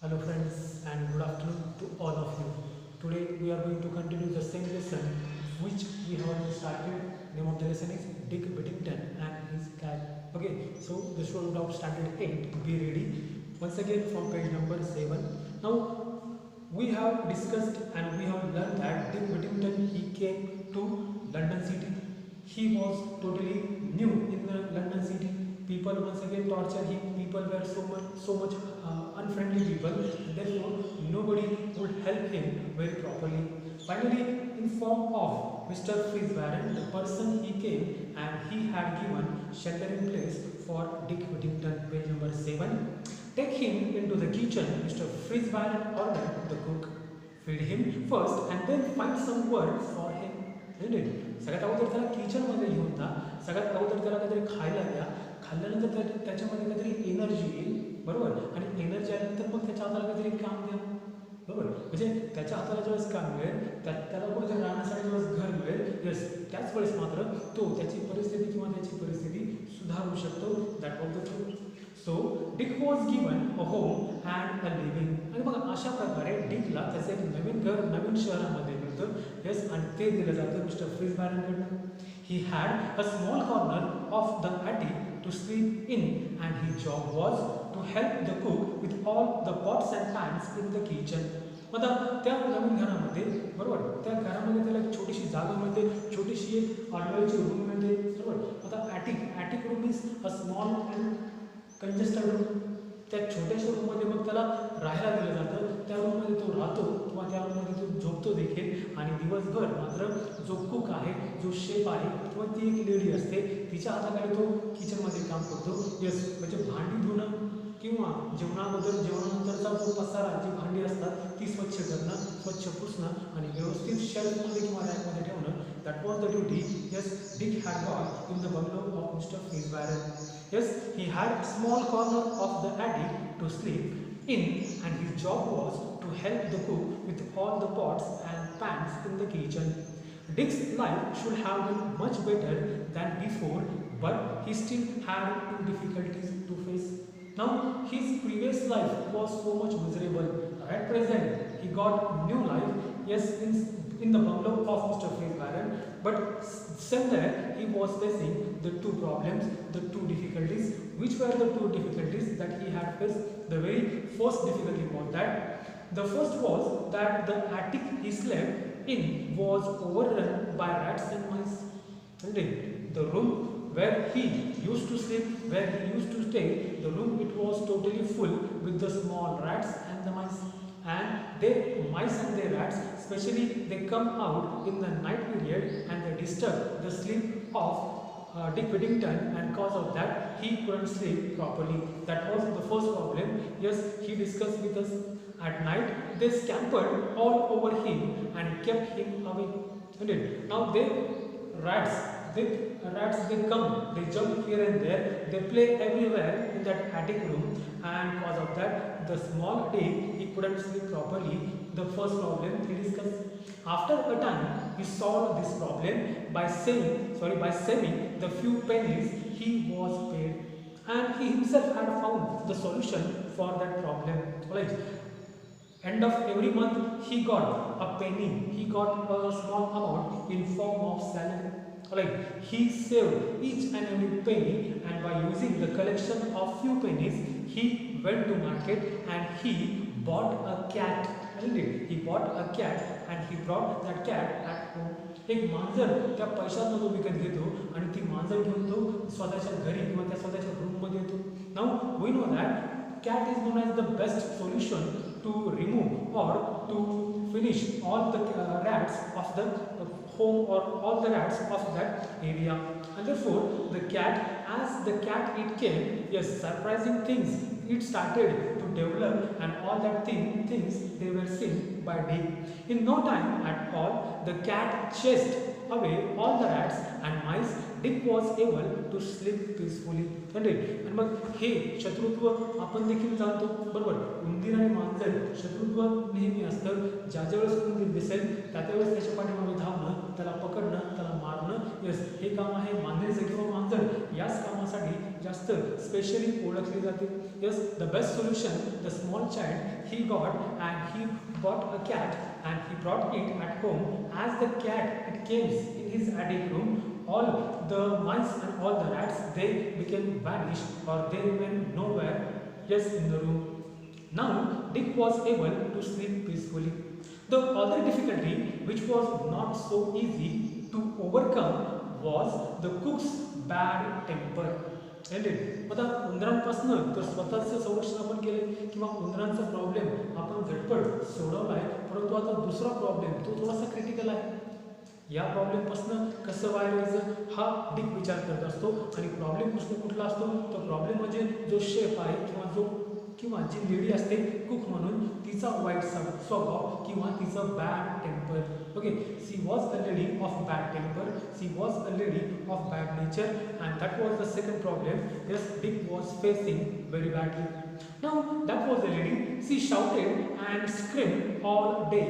Hello friends and good afternoon to all of you. Today we are going to continue the same lesson which we have already started. Name of the lesson is Dick Whittington and his cat. Okay, so the student of standard 8, be ready. Once again from page number 7. Now we have discussed and we have learned that Dick Whittington he came to London City. He was totally new in the London City. People once again torture him. People were so much unfriendly people, and therefore nobody would help him very properly. Finally, in form of Mr. Fitzwarren, the person he came and he had given sheltering place for Dick Whittington, page number 7. Take him into the kitchen. Mr. Fitzwarren ordered the cook. Feed him first and then find some work for him. सगळ्यात अगोदर त्याला किचनमध्ये घेऊन जा. सगळ्यात अगोदर त्याला काहीतरी खायला द्या. खाल्ल्यानंतर त्याच्यामध्ये काहीतरी एनर्जी येईल, बरोबर. आणि एनर्जी आल्यानंतर मग त्याच्या हाताला काहीतरी काम द्या, बरोबर. म्हणजे त्याच्या हाताला ज्यावेळेस काम मिळेल त्याला कुठेतरी राहण्यासाठी ज्यावेळेस घर मिळेल, यस, त्याच वेळेस मात्र तो त्याची परिस्थिती किंवा त्याची परिस्थिती सुधारू शकतो. That was the truth. So Dick was given a home and a living. आणि मग अशा प्रकारे डिकला त्याचं एक नवीन घर नवीन शहरामध्ये मिळतं, यस, आणि ते दिलं जातं मिस्टर फ्रिझबॅरनकडनं. He had a small corner of the attic to sleep in, and his job was to help the cook with all the pots and pans in the kitchen. आता त्या नवीन घरामध्ये, बरोबर, त्या घरामध्ये त्याला एक छोटीशी जागा मिळते, छोटीशी एक आडवळीची रूम मिळते, बरोबर. आता Attic room is a small and congested room. त्या छोट्याशा रूममध्ये मग त्याला राहायला दिलं जातं. त्या रूममध्ये तो राहतो किंवा त्या रूममध्ये तो झोपतो देखील. आणि दिवसभर मात्र जो कुक आहे, जो शेफ आहे किंवा ती एक लेडी असते, तिच्या हाताखाली तो किचनमध्ये काम करतो. यस, म्हणजे भांडी धुणं किंवा जेवणानंतरचा जो पसारा, जी भांडी असतात ती स्वच्छ करणं, स्वच्छ पुसणं आणि व्यवस्थित शेल्फमध्ये किंवा रॅकमध्ये ठेवणं. That was the duty yes Dick had got in the bungalow of mister Fitzwarren. Yes, he had a small corner of the attic to sleep in, and his job was to help the cook with all the pots and pans in the kitchen. Dick's life should have been much better than before, but he still had two difficulties to face. Now, his previous life was so much miserable. At present, he got new life, yes, in the bungalow of Mr. Fitzwarren, but still there he was facing the two problems, the two difficulties. Which were the two difficulties that he had faced? The very first difficulty was that the first was that the attic he slept in was overrun by rats and mice. The room where he used to sleep, where he used to stay, the room it was totally full with the small rats and the mice. And the mice and the rats, especially, they come out in the night period and they disturb the sleep of Dick Whittington, and cause of that he couldn't sleep properly. That was the first problem. Yes, he discussed with us. At night they scampered all over him and kept him awake. Now rats they come, they jump here and there, they play everywhere in that attic room, and cause of that the small Dick he couldn't sleep properly. The first problem he discussed. After a time he solved this problem by saving the few pennies he was paid, and he himself had found the solution for that problem. Alright, end of every month he got a penny, he got a small amount in form of salary. Alright, he saved each and every penny, and by using the collection of few pennies he went to market and he bought a cat. He bought a cat and he brought that cat at home. एक मांजर त्या पैशातनं तो विकत घेतो आणि ती मांजर घेऊन तो स्वतःच्या घरी किंवा त्या स्वतःच्या रूममध्ये येतो. Now we know that cat is known as the best solution to remove or to finish all the rats of the home or all the rats of that area. And therefore the cat, as the cat it came, yes, surprising things it started to develop, and all that things they were seen by Dick. In no time at all the cat chased away all the rats and mice Dick was able to sleep peacefully. आणि मग हे शत्रुत्व आपण देखील जाणतो बरोबर. उंदीर आणि मांजर शत्रुत्व नेहमी असतं. ज्या वेळेस उंदीर दिसेल त्या वेळेस त्याच्या पाठीमागे धावणं, त्याला पकडणं, त्याला मारणं, यस हे काम आहे मांजरीचं किंवा मांजर याच कामासाठी जास्त स्पेशली ओळखले जाते. Yes the best solution the small child he got and he bought a cat and he brought it at home. As the cat it came in his attic room, all the mice and all the rats they became vanished or they remained nowhere, yes, in the room. Now Dick was able to sleep peacefully. The other difficulty which was not so easy to overcome was the cook's bad temper. आता उंदरांपासून तर स्वतःचं संरक्षण आपण केले किंवा उंदरांचा problem आपण झटपट सोडवला आहे, परंतु आता दुसरा प्रॉब्लेम तो थोडासा क्रिटिकल आहे. या प्रॉब्लेमपासून कसं बाहेर यायचं हा डिक विचार करत असतो. आणि प्रॉब्लेम कुठला असतो, तो प्रॉब्लेम म्हणजे जो शेफ आहे किंवा जी लेडी असते कुक म्हणून तिचा वाईट स्वभाव किंवा तिचं bad temper. Okay, she was a lady of bad temper, she was a lady of bad nature and that was the second problem yes Dick was facing very badly. Now that was the lady, she shouted and screamed all day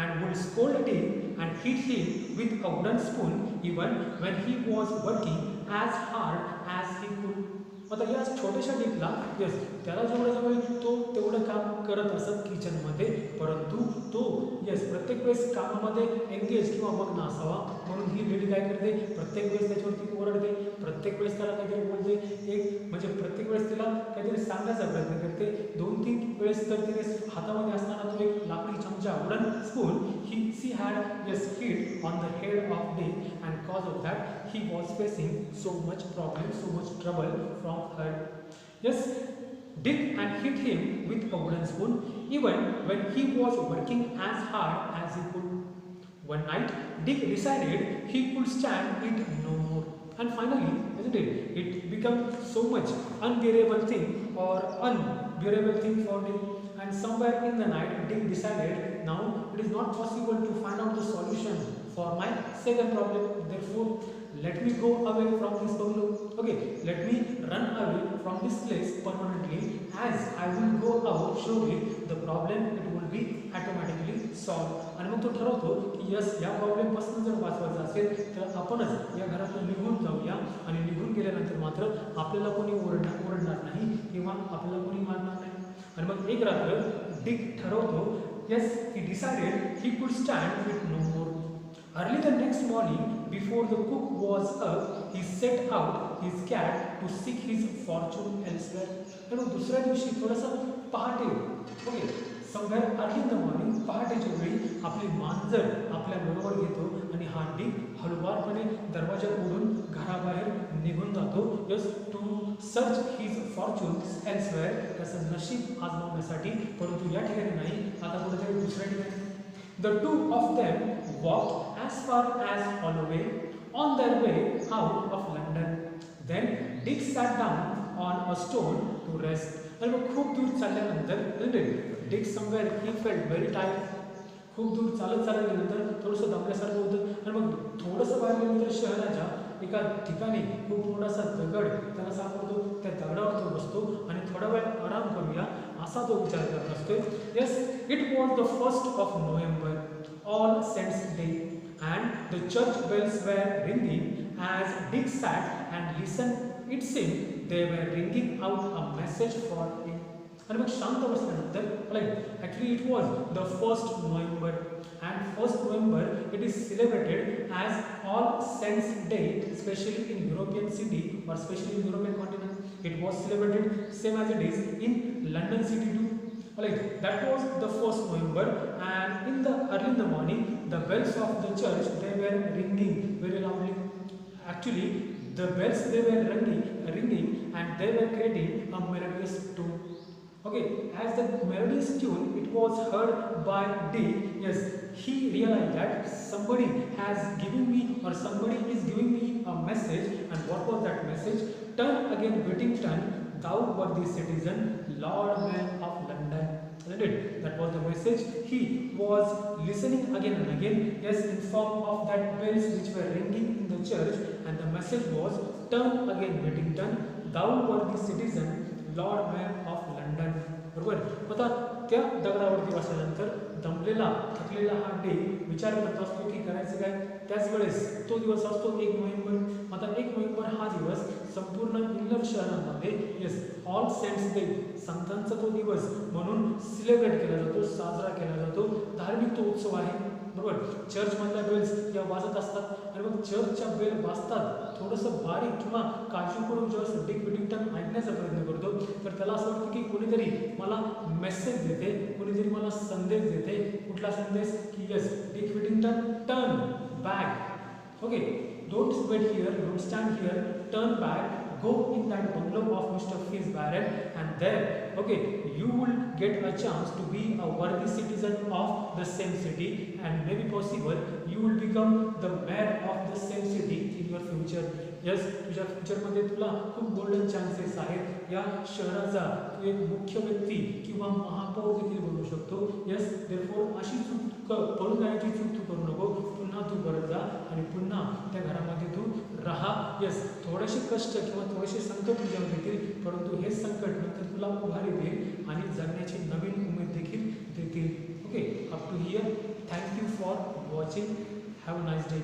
and would scold Dick and hit him with a wooden spoon even when he was working as hard as he could. आता या छोट्याशा डिकला yes त्याला जेवढं जमेल तो तेवढं काम करत असत किचनमध्ये, परंतु तो यस प्रत्येक वेळेस कामामध्ये एंगेज किंवा मग्न असावा म्हणून ही लेडी काय करते, प्रत्येक वेळेस त्याच्यावरती ओरडते, प्रत्येक वेळेस त्याला काहीतरी बोलते, एक म्हणजे प्रत्येक वेळेस तिला काहीतरी सांगण्याचा प्रयत्न करते. 2-3 वेळेस तर तिने हातामध्ये असताना तो एक लाकडी चमचा wooden spoon she had yes hit on the head of Dick and cause of that he was facing so much problem, so much trouble from her. Yes, Dick and hit him with a wooden spoon even when he was working as hard as he could. One night, Dick decided he could stand it no more. And finally, isn't it? It became so much unbearable thing for Dick. And somewhere in the night, Dick decided now it is not possible to find out the solution for my second problem. Therefore, let me go away from this bungalow. Okay, let me run away from this place permanently. As I will go out, surely the problem it will be automatically solved. आणि मग तो ठरवतो की yes या problem पासून जर वाचवायचं असेल तर आपणच या घरातून निघून जाऊया आणि निघून गेल्यानंतर मात्र आपल्याला कोणी ओरडणार नाही किंवा आपल्याला कोणी मारणार नाही. आणि मग एक रात्र डिक ठरवतो yes he decided he could stand it no more. Early the next morning, before the cook was up, he set out his cat to seek his fortune elsewhere. आणि दुसऱ्या दिवशी थोडंसं पहाटे okay somewhere early in the morning पहाटेच्या वेळी आपली मांजर आपल्या बरोबर घेतो आणि हा डिक हळुवारपणे दरवाजा उघडून घराबाहेर निघून जातो yes to search his fortunes elsewhere, त्याचं नशीब आजमावण्यासाठी, परंतु या ठिकाणी नाही, आता कुठेतरी दुसऱ्या ठिकाणी. The two of them walked as far as Holloway on their way out of London. Then Dick sat down on a stone to rest. आणि मग खूप दूर चालल्यानंतर Dick somewhere he felt very tired. खूप दूर चालत गेल्यानंतर थोडंसं दमल्यासारखं होतं आणि मग थोडंसं बाहेर गेल्यानंतर शहराच्या एका ठिकाणी खूप मोठासा दगड त्याला सापडतो. त्या दगडावर तो बसतो आणि थोडा वेळ आराम करूया असा तो विचार करत असतो. Yes it was the 1st of November, All Saints Day, and the church bells were ringing. As Dick sat and listened, it seemed they were ringing out a message for him. आणि मग शांत बसल्यानंतर actually it was the 1st November and 1st November it is celebrated as All Saints Day, especially in European city or especially in European continent. It was celebrated same as it is in London city too. That was the 1st November and in the early in the morning the bells of the church they were ringing very loudly. Actually the bells they were ringing and they were creating a melodious tune. Okay, as the melodious tune it was heard by Dick, yes, he realized that somebody has given me or somebody is giving me a message. And what was that message? Turn again Whittington, thou worthy citizen, Lord Mayor of London. Isn't it? That was the message. He was listening again and again, yes, in form of that bells which were ringing in the church, and the message was, turn again Whittington, thou worthy citizen, Lord Mayor of London. बरोबर. आता त्या दगडावरती बसल्यानंतर दमलेला थकलेला हा day विचार करत असतो की करायचं काय. त्याच वेळेस तो दिवस असतो 1 नोव्हेंबर. आता 1 नोव्हेंबर हा दिवस संपूर्ण इंग्लंड शहरामध्ये येस ऑल सेंट्स डे संतांचा तो दिवस म्हणून सेलिब्रेट केला जातो, साजरा केला जातो. धार्मिक तो उत्सव आहे. बरोबर. चर्चमधल्या बेल्स या वाजत असतात आणि मग चर्चच्या बेल वाजतात थोडंसं बारीक किंवा काळजीपूर्वक जेव्हा डिक विडिंग्टन ऐकण्याचा प्रयत्न करतो तर त्याला असं वाटतं की कोणीतरी मला मेसेज देते, कोणीतरी मला संदेश देते. कुठला संदेश की yes Dick Whittington turn back. Okay, don't wait here, don't stand here, turn back, go in that bungalow of Mr. Fitzbarren, and there, okay, you will get a chance to be a worthy citizen of the same city, and maybe possible you will become the mayor of the same city in your future. Yes, तुझ्या फ्युचरमध्ये तुला खूप golden chances आहेत. या शहराचा तू एक मुख्य व्यक्ती किंवा महापौर देखील बनू शकतो. यस, देअरफॉर अशी चूक पळून जाण्याची चूक तू करू नको. पुन्हा तू परत जा आणि पुन्हा त्या घरामध्ये तू राहा. यस, थोडेसे कष्ट किंवा थोडेसे संकट तुझ्यावर येतील, परंतु हे संकट नंतर तुला उभारी देईल आणि जगण्याची नवीन उमेद देखील देतील. Okay, up to here. Thank you for watching. Have a nice day.